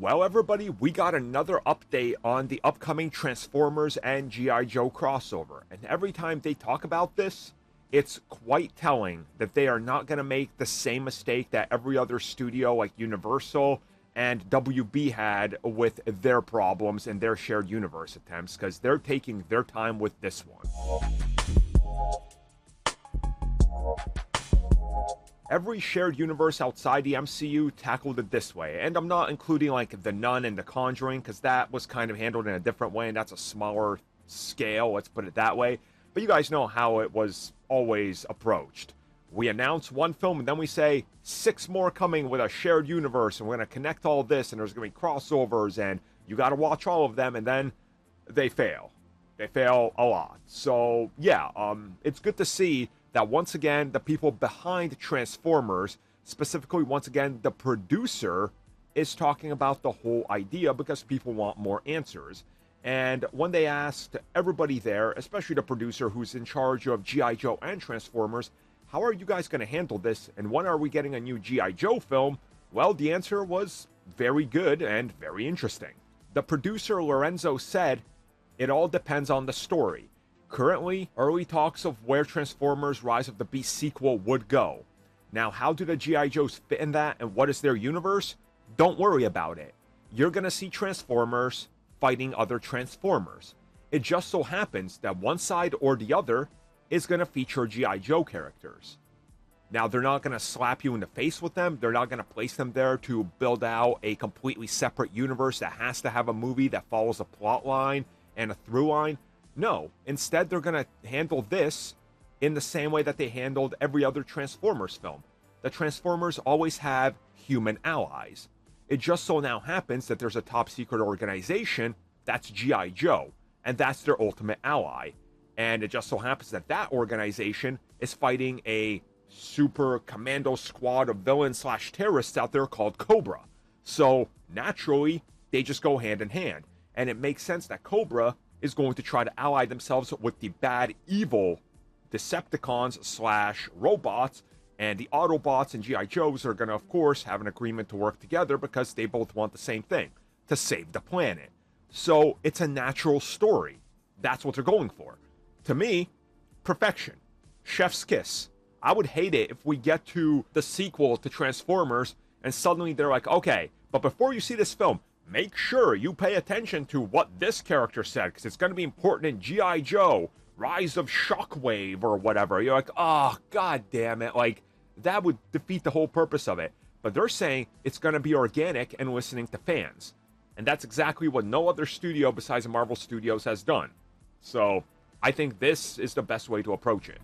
Well, everybody, we got another update on the upcoming Transformers and G.I. Joe crossover. And every time they talk about this, it's quite telling that they are not going to make the same mistake that every other studio like Universal and WB had with their problems and their shared universe attempts, because they're taking their time with this one. Every shared universe outside the MCU tackled it this way, and I'm not including like The Nun and The Conjuring, because that was kind of handled in a different way, and that's a smaller scale, let's put it that way. But you guys know how it was always approached. We announce one film, and then we say 6 more coming with a shared universe, and we're going to connect all this, and there's going to be crossovers, and you got to watch all of them, and then they fail. They fail a lot. So, yeah, it's good to see that once again, the people behind Transformers, specifically once again, the producer, is talking about the whole idea because people want more answers. And when they asked everybody there, especially the producer who's in charge of G.I. Joe and Transformers, how are you guys going to handle this, and when are we getting a new G.I. Joe film? Well, the answer was very good and very interesting. The producer, Lorenzo, said, "It all depends on the story. Currently, early talks of where Transformers Rise of the Beast sequel would go. Now, how do the G.I. Joes fit in that, and what is their universe? Don't worry about it. You're going to see Transformers fighting other Transformers. It just so happens that one side or the other is going to feature G.I. Joe characters. Now, they're not going to slap you in the face with them. They're not going to place them there to build out a completely separate universe that has to have a movie that follows a plot line and a through line. No, instead they're going to handle this in the same way that they handled every other Transformers film. The Transformers always have human allies. It just so now happens that there's a top secret organization that's G.I. Joe, and that's their ultimate ally. And it just so happens that that organization is fighting a super commando squad of villains / terrorists out there called Cobra. So naturally, they just go hand in hand. And it makes sense that Cobra is going to try to ally themselves with the bad, evil Decepticons / robots, and the Autobots and G.I. Joes are going to, of course, have an agreement to work together because they both want the same thing, to save the planet. So it's a natural story. That's what they're going for. To me, perfection. Chef's kiss. I would hate it if we get to the sequel to Transformers and suddenly they're like, okay, but before you see this film, make sure you pay attention to what this character said, because it's going to be important in G.I. Joe, Rise of Shockwave, or whatever. You're like, oh, god damn it. Like, that would defeat the whole purpose of it. But they're saying it's going to be organic and listening to fans. And that's exactly what no other studio besides Marvel Studios has done. So, I think this is the best way to approach it.